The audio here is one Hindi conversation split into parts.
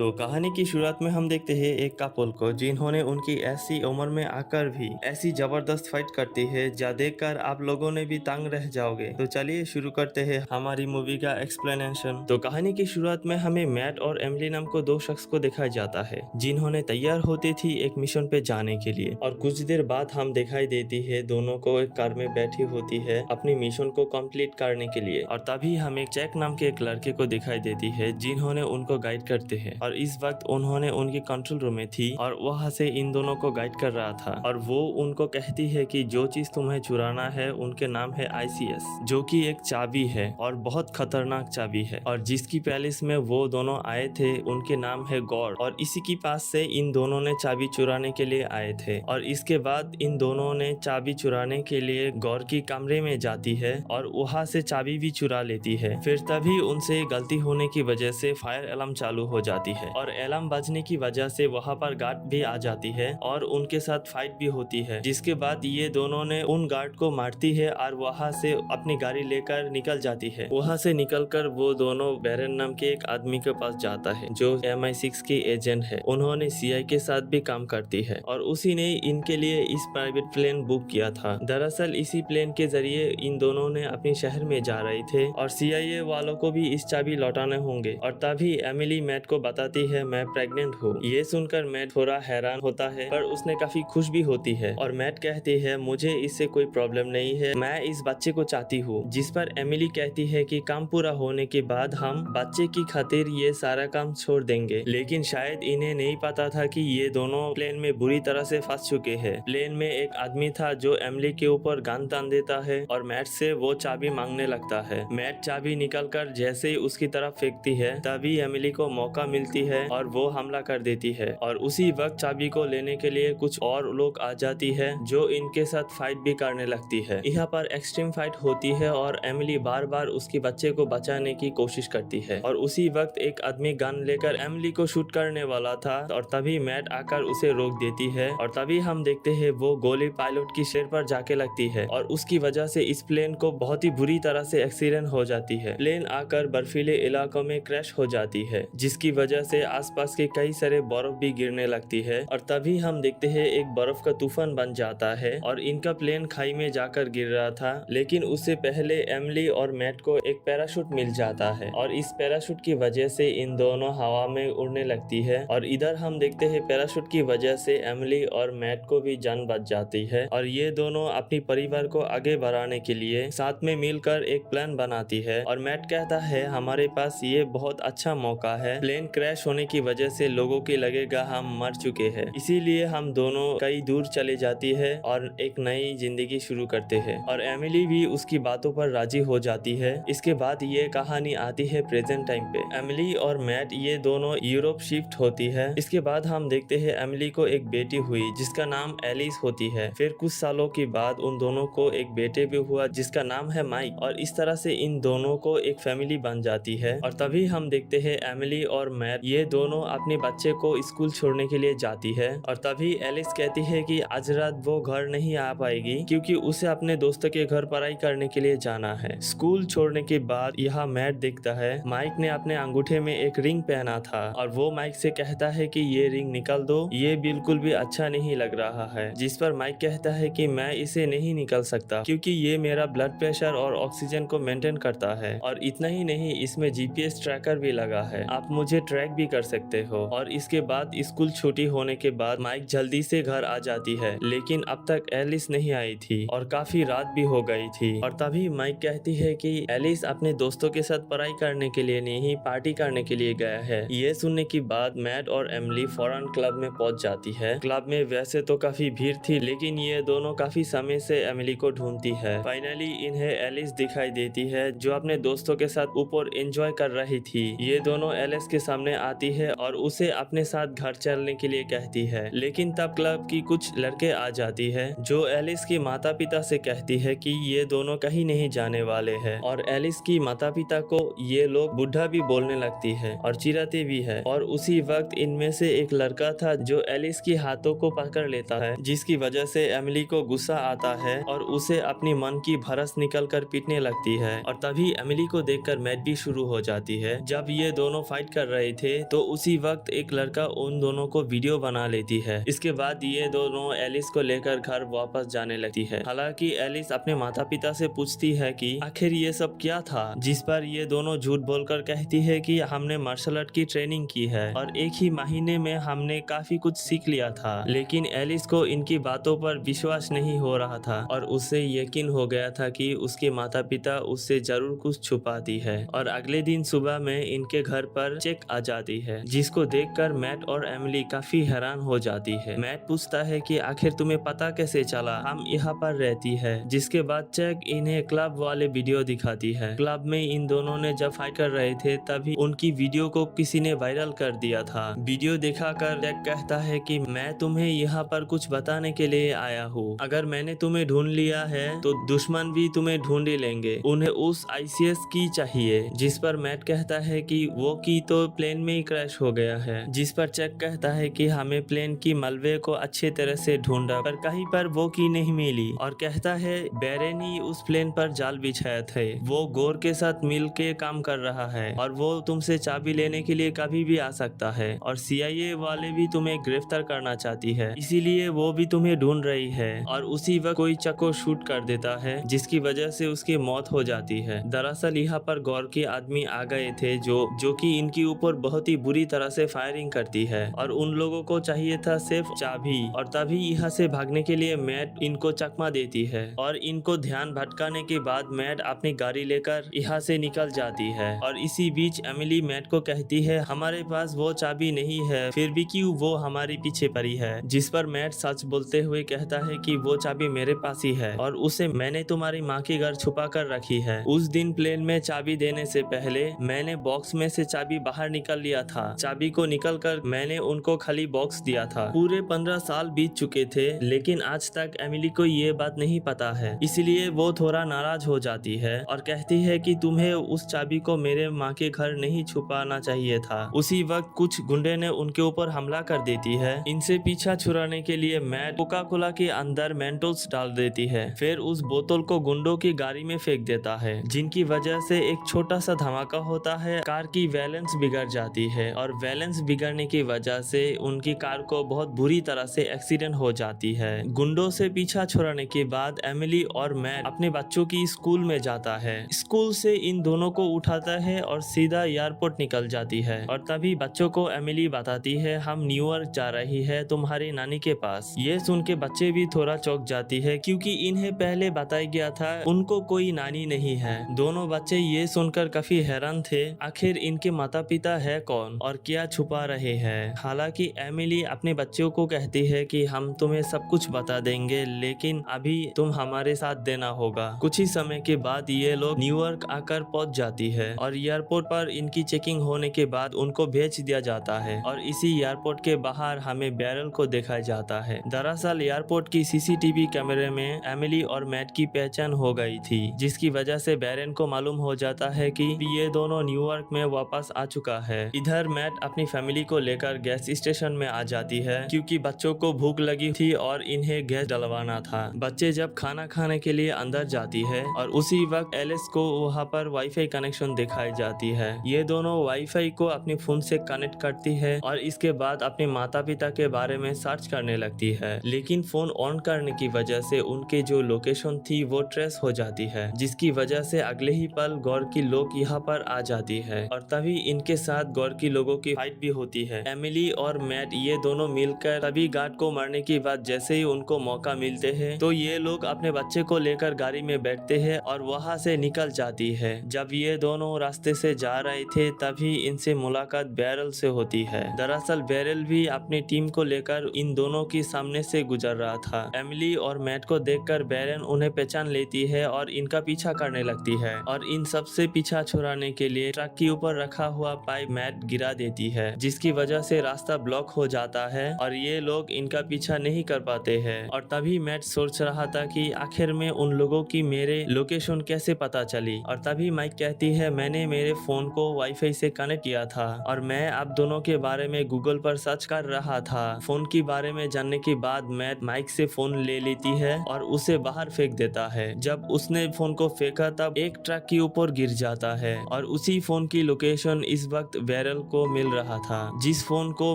तो कहानी की शुरुआत में हम देखते हैं एक कपल को जिन्होंने उनकी ऐसी उम्र में आकर भी ऐसी जबरदस्त फाइट करती है जा देखकर आप लोगों ने भी तंग रह जाओगे। तो चलिए शुरू करते हैं हमारी मूवी का एक्सप्लेनेशन। तो कहानी की शुरुआत में हमें मैट और एमिली नाम को दो शख्स को दिखाया जाता है जिन्होंने तैयार होती थी एक मिशन पे जाने के लिए, और कुछ देर बाद हम दिखाई देती है दोनों को एक कार में बैठी होती है अपनी मिशन को कंप्लीट करने के लिए। और तभी हमें चैक नाम के एक लड़के को दिखाई देती है जिन्होंने उनको गाइड करते हैं, और इस वक्त उन्होंने उनकी कंट्रोल रूम में थी और वहां से इन दोनों को गाइड कर रहा था। और वो उनको कहती है कि जो चीज तुम्हें चुराना है उनके नाम है ICS, जो कि एक चाबी है और बहुत खतरनाक चाबी है, और जिसकी पैलेस में वो दोनों आए थे उनके नाम है गॉड, और इसी के पास से इन दोनों ने चाबी चुराने के लिए आए थे। और इसके बाद इन दोनों ने चाबी चुराने के लिए गौर की कमरे में जाती है और वहां से चाबी भी चुरा लेती है। फिर तभी उनसे गलती होने की वजह से फायर अलार्म चालू हो जाती है, और अलार्म बजने की वजह से वहां पर गार्ड भी आ जाती है और उनके साथ फाइट भी होती है। जिसके बाद ये दोनों ने उन गार्ड को मारती है और वहां से अपनी गाड़ी लेकर निकल जाती है। वहां से निकलकर वो दोनों बैरन नाम के एक आदमी के पास जाता है जो MI6 की एजेंट है। उन्होंने CI के साथ भी काम करती है और उसी ने इनके लिए इस प्राइवेट प्लेन बुक किया था। दरअसल इसी प्लेन के जरिए इन दोनों ने अपने शहर में जा रहे थे और CIA वालों को भी इस चाबी लौटाने होंगे। और तभी एमिली मैट को बताती है मैं प्रेग्नेंट हूँ। ये सुनकर मैट थोड़ा हैरान होता है पर उसने काफी खुश भी होती है, और मैट कहती है मुझे इससे कोई प्रॉब्लम नहीं है, मैं इस बच्चे को चाहती हूँ। जिस पर एमिली कहती है कि काम पूरा होने के बाद हम बच्चे की खातिर ये सारा काम छोड़ देंगे। लेकिन शायद इन्हें नहीं पता था कि ये दोनों प्लेन में बुरी तरह से फंस चुके हैं। प्लेन में एक आदमी था जो एमिली के ऊपर गन तान देता है और मैट से वो चाबी मांगने लगता है। मैट चाबी निकलकर जैसे ही उसकी तरफ फेंकती है तभी एमिली को मौका मिलती है और वो हमला कर देती है, और उसी वक्त चाबी को लेने के लिए कुछ और लोग आ जाती है जो इनके साथ फाइट भी करने लगती है। यहाँ पर एक्सट्रीम फाइट होती है और एमिली बार बार उसके बच्चे को बचाने की कोशिश करती है, और उसी वक्त एक आदमी गन लेकर एमिली को शूट करने वाला था और तभी मैट आकर उसे रोक देती है। और तभी हम देखते हैं वो गोली पायलट की सिर पर जाके लगती है और उसकी वजह से इस प्लेन को बहुत ही बुरी तरह से एक्सीडेंट हो जाती है। प्लेन आकर बर्फीले इलाकों में क्रैश हो जाती है जिसकी वजह से आसपास के कई सारे बर्फ भी गिरने लगती है, और तभी हम देखते हैं एक बर्फ का तूफान बन जाता है और इनका प्लेन खाई में जाकर गिर रहा था। लेकिन उससे पहले एमिली और मैट को एक पैराशूट मिल जाता है और इस पैराशूट की वजह से इन दोनों हवा में उड़ने लगती है, और इधर हम देखते हैं पैराशूट की वजह से एमिली और मैट को भी जान बच जाती है, और ये दोनों अपनी परिवार को आगे बढ़ाने के लिए साथ में मिलकर एक प्लान बनाती है। और मैट कहता है हमारे पास ये बहुत अच्छा मौका है, प्लेन क्रैश होने की वजह से लोगों को लगेगा हम मर चुके हैं, इसीलिए हम दोनों कई दूर चले जाती है और एक नई जिंदगी शुरू करते हैं। और एमिली भी उसकी बातों पर राजी हो जाती है। इसके बाद ये कहानी आती है प्रेजेंट टाइम पे। एमिली और मैट ये दोनों यूरोप शिफ्ट होती है। इसके बाद हम देखते हैं एमिली को एक बेटी हुई जिसका नाम एलिस होती है। फिर कुछ सालों के बाद उन दोनों को एक बेटे भी हुआ जिसका नाम है माइक, और इस तरह से इन दोनों को एक फैमिली बन जाती है। और तभी हम देखते हैं एमिली और मैट ये दोनों अपने बच्चे को स्कूल छोड़ने के लिए जाती है, और तभी एलिस कहती है कि आज रात वो घर नहीं आ पाएगी क्योंकि उसे अपने दोस्तों के घर पढ़ाई करने के लिए जाना है। स्कूल छोड़ने के बाद यहाँ मैट देखता है माइक ने अपने अंगूठे में एक रिंग पहना था, और वो माइक से कहता है कि ये रिंग निकाल दो, ये बिल्कुल भी अच्छा नहीं लग रहा है। जिस पर माइक कहता है कि मैं इसे नहीं निकाल सकता क्योंकि ये मेरा ब्लड प्रेशर और ऑक्सीजन को मेंटेन करता है, और इतना ही नहीं इसमें GPS ट्रैकर भी लगा है, आप मुझे ट्रैक भी कर सकते हो। और इसके बाद स्कूल छुट्टी होने के बाद माइक जल्दी से घर आ जाती है, लेकिन अब तक एलिस नहीं आई थी और काफी रात भी हो गई थी। और तभी माइक कहती है कि एलिस अपने दोस्तों के साथ पढ़ाई करने के लिए नहीं पार्टी करने के लिए गया है। ये सुनने के बाद मैट और एमिली फौरन क्लब में पहुंच जाती है। क्लब में वैसे तो काफी भीड़ थी लेकिन ये दोनों काफी समय से एमिली को ढूंढती है। फाइनली इन्हें एलिस दिखाई देती है जो अपने दोस्तों के साथ ऊपर एंजॉय कर रही थी। ये दोनों एलिस के सामने आती है और उसे अपने साथ घर चलने के लिए कहती है, लेकिन तब क्लब की कुछ लड़के आ जाती है जो एलिस के माता पिता से कहती है कि ये दोनों कहीं नहीं जाने वाले हैं, और एलिस की माता पिता को ये लोग बुढ़ा भी बोलने लगती है और चिढ़ाते भी है। और उसी वक्त इनमें से एक लड़का था जो एलिस की हाथों को पकड़ लेता है, जिसकी वजह से एमिली को गुस्सा आता है और उसे अपनी मन की भरस निकल कर पीटने लगती है। और तभी एमिली को देखकर मैट भी शुरू हो जाती है। जब ये दोनों फाइट कर रहे थे थे तो उसी वक्त एक लड़का उन दोनों को वीडियो बना लेती है। इसके बाद ये दोनों एलिस को लेकर घर वापस जाने लगती है। हालांकि एलिस अपने माता पिता से पूछती है कि आखिर ये सब क्या था, जिस पर ये दोनों झूठ बोलकर कहती है कि हमने मार्शल आर्ट की ट्रेनिंग की है और एक ही महीने में हमने काफी कुछ सीख लिया था। लेकिन एलिस को इनकी बातों पर विश्वास नहीं हो रहा था और उसे यकीन हो गया था कि उसके माता पिता उससे जरूर कुछ छुपाती है। और अगले दिन सुबह में इनके घर पर चेक आ जाती है, जिसको देखकर मैट और एमिली काफी हैरान हो जाती है। मैट पूछता है कि आखिर तुम्हें पता कैसे चला हम यहाँ पर रहती है। जिसके बाद चेक इन्हें क्लब वाले वीडियो दिखाती है। क्लब में इन दोनों ने जब फाइट कर रहे थे तभी उनकी वीडियो को किसी ने वायरल कर दिया था। वीडियो दिखाकर चेक कहता है कि मैं तुम्हें यहाँ पर कुछ बताने के लिए आया हूँ। अगर मैंने तुम्हें ढूंढ लिया है तो दुश्मन भी तुम्हें ढूंढ ही लेंगे। उन्हें उस आईसीएस की चाहिए। जिस पर मैट कहता है कि वो की तो प्लेन में ही क्रैश हो गया है। जिस पर चेक कहता है कि हमें प्लेन की मलबे को अच्छे तरह से ढूंढा पर कहीं पर वो की नहीं मिली और कहता है बेरेन ही उस प्लेन पर जाल बिछाया थे। वो गोर के साथ मिल के काम कर रहा है और वो तुमसे चाबी लेने के लिए कभी भी आ सकता है और सीआईए वाले भी तुम्हें गिरफ्तार करना चाहती है, इसीलिए वो भी तुम्हें ढूंढ रही है। और उसी वक्त कोई चक को शूट कर देता है जिसकी वजह से उसकी मौत हो जाती है। दरअसल यहाँ पर गौर के आदमी आ गए थे जो कि इनके ऊपर बहुत ही बुरी तरह से फायरिंग करती है और उन लोगों को चाहिए था सिर्फ चाबी। और तभी यहाँ से भागने के लिए मैट इनको चकमा देती है और इनको ध्यान भटकाने के बाद मैट अपनी गाड़ी लेकर यहाँ से निकल जाती है। और इसी बीच एमिली मैट को कहती है हमारे पास वो चाबी नहीं है, फिर भी क्यों वो हमारे पीछे पड़ी है। जिस पर मैट सच बोलते हुए कहता है कि वो चाबी मेरे पास ही है और उसे मैंने तुम्हारी माँ के घर छुपा कर रखी है। उस दिन प्लेन में चाबी देने से पहले मैंने बॉक्स में से चाबी बाहर निकल लिया था। चाबी को निकल कर मैंने उनको खाली बॉक्स दिया था। पूरे 15 साल बीत चुके थे लेकिन आज तक एमिली को ये बात नहीं पता है, इसलिए वो थोड़ा नाराज हो जाती है और कहती है कि तुम्हें उस चाबी को मेरे माँ के घर नहीं छुपाना चाहिए था। उसी वक्त कुछ गुंडे ने उनके ऊपर हमला कर देती है। इनसे पीछा छुड़ाने के लिए मैट कोका कोला के अंदर मेंटोल्स डाल देती है, फिर उस बोतल को गुंडों की गाड़ी में फेंक देता है, जिनकी वजह से एक छोटा सा धमाका होता है। कार की बैलेंस बिगड़ जाती है और बैलेंस बिगड़ने की वजह से उनकी कार को बहुत बुरी तरह से एक्सीडेंट हो जाती है। गुंडों से पीछा छुड़ाने के बाद एमिली और मैट अपने बच्चों की स्कूल में जाता है। स्कूल से इन दोनों को उठाता है और सीधा एयरपोर्ट निकल जाती है। और तभी बच्चों को एमिली बताती है हम न्यूयॉर्क जा रही है तुम्हारी नानी के पास। ये सुन के बच्चे भी थोड़ा चौंक जाती है क्योंकि इन्हें पहले बताया गया था उनको कोई नानी नहीं है। दोनों बच्चे ये सुनकर काफी हैरान थे, आखिर इनके माता पिता है कौन और क्या छुपा रहे हैं। हालांकि एमिली अपने बच्चों को कहती है कि हम तुम्हें सब कुछ बता देंगे लेकिन अभी तुम हमारे साथ देना होगा। कुछ ही समय के बाद ये लोग न्यूयॉर्क आकर पहुंच जाती है और एयरपोर्ट पर इनकी चेकिंग होने के बाद उनको भेज दिया जाता है। और इसी एयरपोर्ट के बाहर हमें बैरल को दिखाया जाता है। दरअसल एयरपोर्ट की सीसीटीवी कैमरे में एमिली और मैट की पहचान हो गई थी, जिसकी वजह से बैरन को मालूम हो जाता है कि ये दोनों न्यूयॉर्क में वापस आ चुका है। इधर मैट अपनी फैमिली को लेकर गैस स्टेशन में आ जाती है क्योंकि बच्चों को भूख लगी थी और इन्हें गैस डलवाना था। बच्चे जब खाना खाने के लिए अंदर जाती है और उसी वक्त एलिस को वहाँ पर वाईफाई कनेक्शन दिखाई जाती है। ये दोनों वाईफाई को अपने फोन से कनेक्ट करती है और इसके बाद अपने माता पिता के बारे में सर्च करने लगती है, लेकिन फोन ऑन करने की वजह से उनके जो लोकेशन थी वो ट्रेस हो जाती है, जिसकी वजह से अगले ही पल गौर की लोग यहाँ पर आ जाती है और तभी इनके साथ गौर की लोगों की फाइट भी होती है। एमिली और मैट ये दोनों मिलकर तभी गार्ड को मारने की बाद जैसे ही उनको मौका मिलते हैं तो ये लोग अपने बच्चे को लेकर गाड़ी में बैठते हैं और वहाँ से निकल जाती है। जब ये दोनों रास्ते से जा रहे थे तभी इनसे मुलाकात बैरल से होती है। दरअसल बैरल भी अपनी टीम को लेकर इन दोनों के सामने से गुजर रहा था। एमिली और मैट को देखकर बैरन उन्हें पहचान लेती है और इनका पीछा करने लगती है और इन सबसे पीछा छुड़ाने के लिए ट्रक के ऊपर रखा हुआ पाइप मैट गिरा देती है, जिसकी वजह से रास्ता ब्लॉक हो जाता है और ये लोग इनका पीछा नहीं कर पाते हैं। और तभी मैट सोच रहा था कि आखिर में उन लोगों की मेरे लोकेशन कैसे पता चली। और तभी माइक कहती है मैंने मेरे फोन को वाईफाई से कनेक्ट किया था और मैं आप दोनों के बारे में गूगल पर सर्च कर रहा था। फोन के बारे में जानने के बाद मैट माइक से फोन ले लेती है और उसे बाहर फेंक देता है। जब उसने फोन को फेंका तब एक ट्रक के ऊपर गिर जाता है और उसी फोन की लोकेशन इस वक्त बैरल को मिल रहा था जिस फोन को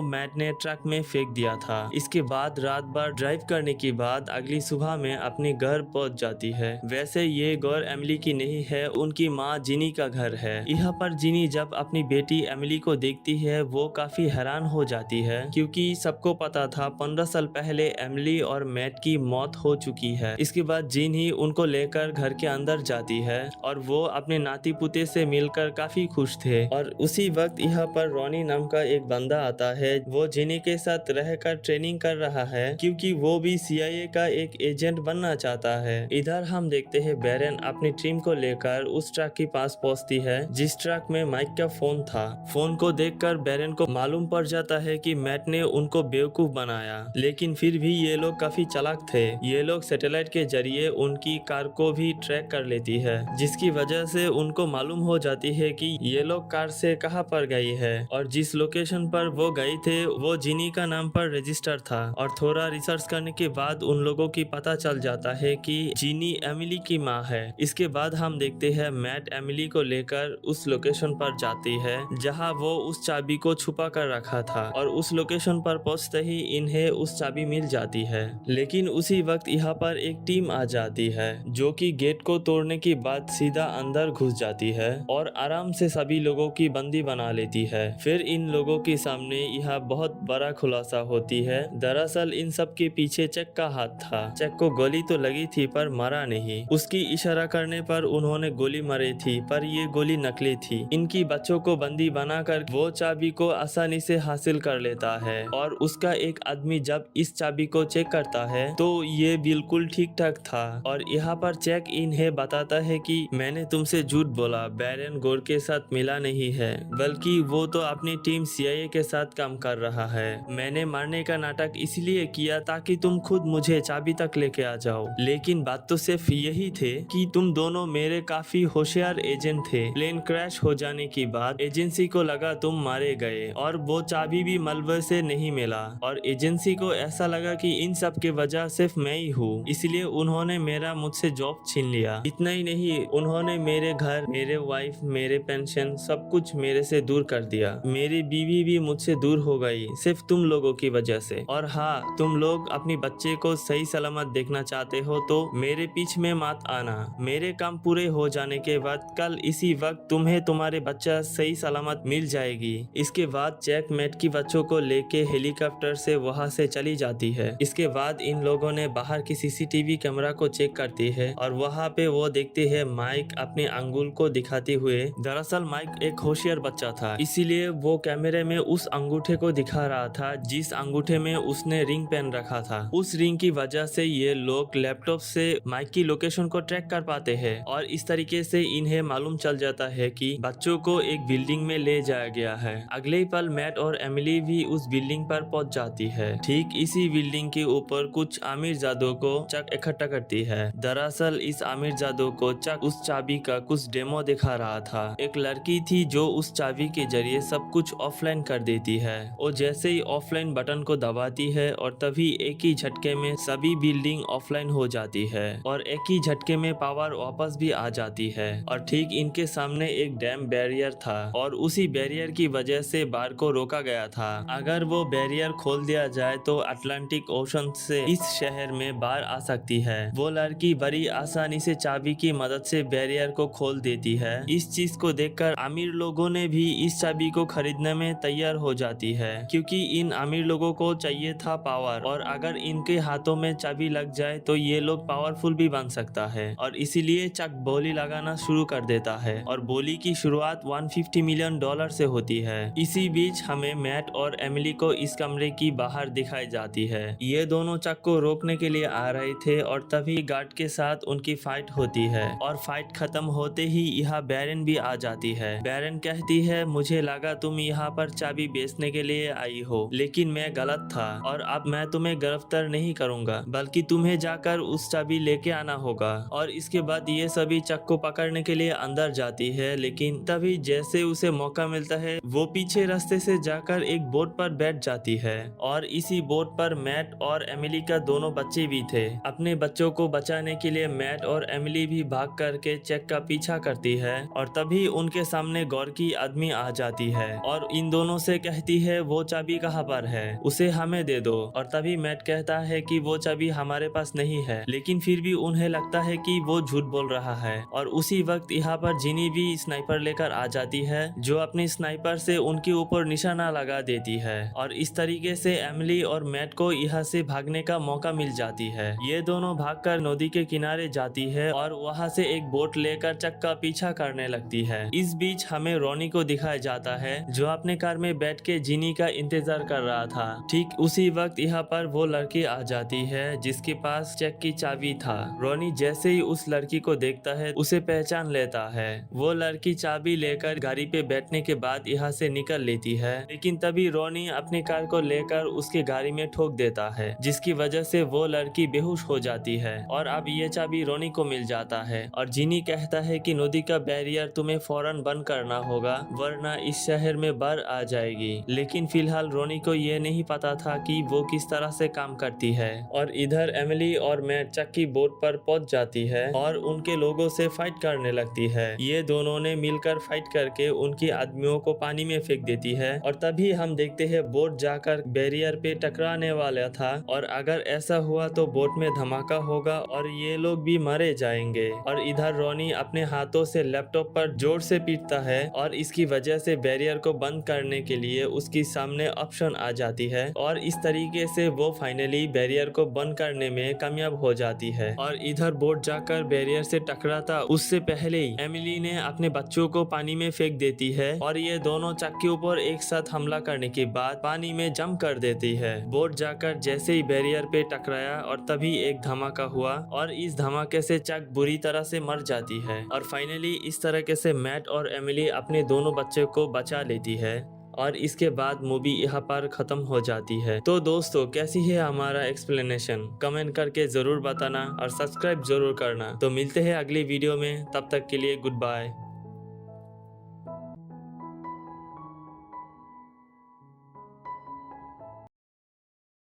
मैट ने ट्रक में फेंक दिया था। इसके बाद रात भर ड्राइव करने के बाद अगली सुबह में अपने घर पहुंच जाती है। वैसे ये घर एमिली की नहीं है, उनकी माँ जिनी का घर है। यहाँ पर जिनी जब अपनी बेटी एमिली को देखती है वो काफी हैरान हो जाती है क्योंकि सबको पता था 15 साल पहले एमिली और मैट की मौत हो चुकी है। इसके बाद जिनी उनको लेकर घर के अंदर जाती है और वो अपने नाती पुते से मिलकर काफी खुश थे। और उसी वक्त यहाँ पर रॉनी नाम का एक बंदा आता है, वो जिनी के साथ रहकर ट्रेनिंग कर रहा है क्योंकि वो भी CIA का एक एजेंट बनना चाहता है। इधर हम देखते हैं बैरन अपनी टीम को लेकर उस ट्रक के पास पहुंचती है जिस ट्रक में माइक का फोन था। फोन को देखकर बैरन को मालूम पड़ जाता है कि मैट ने उनको बेवकूफ बनाया, लेकिन फिर भी ये लोग काफी चालाक थे। ये लोग सैटेलाइट के जरिए उनकी कार को भी ट्रैक कर लेती है जिसकी वजह से उनको मालूम हो जाती है कि ये लोग कार से कहां पर गई है और जिस लोकेशन पर वो गए थे वो जिनी का नाम पर रजिस्टर था। और थोड़ा रिसर्च करने के बाद उन लोगों की पता चल जाता है कि जिनी एमिली की माँ है। इसके बाद हम देखते हैं मैट एमिली को लेकर उस लोकेशन पर जाती है जहां वो उस चाबी को छुपा कर रखा था और उस लोकेशन पर पहुंचते ही इन्हें उस चाबी मिल जाती है। लेकिन उसी वक्त यहाँ पर एक टीम आ जाती है जो कि गेट को तोड़ने के बाद सीधा अंदर घुस जाती है और आराम से सभी लोगों की बंदी बना लेती है। फिर इन लोगों के सामने यह बहुत बड़ा खुलासा होती है। दरअसल इन सब के पीछे चेक का हाथ था। चेक को गोली तो लगी थी पर मरा नहीं। उसकी इशारा करने पर उन्होंने गोली मारी थी पर ये गोली नकली थी। इनकी बच्चों को बंदी बनाकर वो चाबी को आसानी से हासिल कर लेता है और उसका एक आदमी जब इस चाबी को चेक करता है तो ये बिल्कुल ठीक ठाक था। और यहाँ पर चेक इन्हें बताता है कि मैंने तुमसे झूठ बोला, बैरन गोर के साथ मिला नहीं है बल्कि वो तो अपनी टीम CIA के साथ काम कर रहा है। मैंने मारने का नाटक इसलिए किया ताकि तुम खुद मुझे चाबी तक लेके आ जाओ, लेकिन बात तो सिर्फ यही थे कि तुम दोनों मेरे काफी होशियार एजेंट थे। प्लेन क्रैश हो जाने के बाद एजेंसी को लगा तुम मारे गए और वो चाबी भी मलबे से नहीं मिला और एजेंसी को ऐसा लगा कि इन सब के वजह सिर्फ मैं ही हूँ, इसलिए उन्होंने मेरा मुझसे जॉब छीन लिया। इतना ही नहीं, उन्होंने मेरे घर, मेरे वाइफ, मेरे पेंशन सब कुछ मेरे से दूर कर दिया। मेरी बीवी भी मुझसे दूर हो गई सिर्फ तुम लोगों की वजह से। और हाँ, तुम लोग अपनी बच्चे को सही सलामत देखना चाहते हो तो मेरे पीछे में मत आना। मेरे काम पूरे हो जाने के बाद कल इसी वक्त तुम्हें तुम्हारे बच्चा सही सलामत मिल जाएगी। इसके बाद जैक मैट की बच्चों को लेके हेलीकॉप्टर से वहां से चली जाती है। इसके बाद इन लोगों ने बाहर की CCTV कैमरा को चेक करती है और वहाँ पे वो देखती है माइक अपने अंगुल को दिखाते हुए। दरअसल माइक एक होशियार बच्चा था, इसीलिए वो कैमरे में उस अंगूठे को दिखा रहा था जिस अंगूठे में उसने रिंग पहन रखा था। उस रिंग की वजह से ये लोग लैपटॉप से माइक की लोकेशन को ट्रैक कर पाते हैं और इस तरीके से इन्हें मालूम चल जाता है कि बच्चों को एक बिल्डिंग में ले जाया गया है। अगले ही पल मैट और एमिली भी उस बिल्डिंग पर पहुंच जाती है। ठीक इसी बिल्डिंग के ऊपर कुछ आमिर जादों को चक इकट्ठा करती है। दरअसल इस आमिर जादों को चक उस चाबी का कुछ डेमो दिखा रहा था। एक लड़की थी जो उस चाबी के जरिए सब कुछ ऑफलाइन कर देती है। और जैसे ही ऑफलाइन बटन को दबाती है और तभी एक ही झटके में सभी बिल्डिंग ऑफलाइन हो जाती है और एक ही झटके में पावर वापस भी आ जाती है। और ठीक इनके सामने एक डैम बैरियर था और उसी बैरियर की वजह से बाढ़ को रोका गया था। अगर वो बैरियर खोल दिया जाए तो अटलांटिक ओशन से इस शहर में बाढ़ आ सकती है। वो लड़की बड़ी आसानी से चाबी की मदद से बैरियर को खोल देती है। इस चीज को देखकर अमीर लोगों ने भी इस चाबी को खरीदने में तैयार हो जाती है क्योंकि इन अमीर लोगों को चाहिए था पावर और अगर इनके हाथों में चाबी लग जाए तो ये लोग पावरफुल भी बन सकता है। और इसीलिए चक बोली लगाना शुरू कर देता है और बोली की शुरुआत $150 मिलियन से होती है। इसी बीच हमें मैट और एमिली को इस कमरे की बाहर दिखाई जाती है। ये दोनों चक को रोकने के लिए आ रहे थे और तभी गार्ड के साथ उनकी फाइट होती है और फाइट खत्म होते ही यहाँ बैरन भी आ जाती है। बैरन कहती है मुझे लगा तुम यहाँ पर चाबी बेचने के लिए आई हो, लेकिन मैं गलत था और अब मैं तुम्हें गिरफ्तार नहीं करूंगा बल्कि तुम्हें जाकर उस चाबी लेके आना होगा। और इसके बाद ये सभी चक को पकड़ने के लिए अंदर जाती है, लेकिन तभी जैसे उसे मौका मिलता है वो पीछे रास्ते से जाकर एक बोट पर बैठ जाती है और इसी बोट पर मैट और एमिली का दोनों बच्चे भी थे। अपने बच्चों को बचाने के लिए मैट और एमिली भी भाग करके चेक का पीछा करती है और तभी उनके सामने गौर की आदमी आ आ जाती है और इन दोनों से कहती है वो चाबी कहाँ पर है, उसे हमें दे दो। और तभी मैट कहता है कि वो चाबी हमारे पास नहीं है, लेकिन फिर भी उन्हें लगता है कि वो झूठ बोल रहा है। और उसी वक्त यहाँ पर जिनी भी स्नाइपर लेकर आ जाती है, जो अपनी स्नाइपर से उनके ऊपर निशाना लगा देती है। और इस तरीके से एमिली और मैट को यहाँ से भागने का मौका मिल जाती है। ये दोनों भागकर नदी के किनारे जाती है और वहाँ से एक बोट लेकर चक का पीछा करने लगती है। इस बीच हमें रोनी को दिखाया जाता है, जो अपने कार में बैठ के जिनी का इंतजार कर रहा था। ठीक उसी वक्त यहाँ पर वो लड़की आ जाती है जिसके पास चेक की चाबी था। रोनी जैसे ही उस लड़की को देखता है उसे पहचान लेता है। वो लड़की चाबी लेकर गाड़ी पे बैठने के बाद यहाँ से निकल लेती है, लेकिन तभी रोनी अपनी कार को लेकर उसके गाड़ी में ठोक देता है, जिसकी वजह से वो लड़की बेहोश हो जाती है। और अब ये चाबी रोनी को मिल जाता है और जिनी कहता है कि नदी का बैरियर तुम्हें फौरन बंद करना होगा, वरना इस शहर में बाढ़ आ जाएगी। लेकिन फिलहाल रोनी को ये नहीं पता था कि वो किस तरह से काम करती है। और इधर एमिली और मैट चक की बोट पर पहुंच जाती है और उनके लोगों से फाइट करने लगती है। ये दोनों ने मिलकर फाइट करके उनकी आदमियों को पानी में फेंक देती है। और तभी हम देखते हैं बोट जाकर बैरियर पे टकराने वाला था और अगर ऐसा हुआ तो बोट में धमाका होगा और ये लोग भी मारे जाएंगे। और इधर रोनी अपने हाथों से लैपटॉप पर जोर से पीटता है और इसकी वजह से बैरियर को बंद करने के लिए उसके सामने ऑप्शन आ जाती है और इस तरीके से वो फाइनली बैरियर को बंद करने में कामयाब हो जाती है। और इधर बोट जाकर बैरियर से टकराता उससे पहले ही एमिली ने अपने बच्चों को पानी में फेंक देती है और ये दोनों चक के ऊपर एक साथ हमला करने के बाद पानी में जंप कर देती है। बोट जाकर जैसे ही बैरियर पे टकराया और तभी एक धमाका हुआ और इस धमाके से चक बुरी तरह से मर जाती है। और फाइनली इस तरीके से मैट और एमिली अपने दोनों बच्चे को बचा लेती है और इसके बाद मूवी यहाँ पर खत्म हो जाती है। तो दोस्तों कैसी है हमारा एक्सप्लेनेशन, कमेंट करके जरूर बताना और सब्सक्राइब जरूर करना। तो मिलते हैं अगली वीडियो में, तब तक के लिए गुड बाय।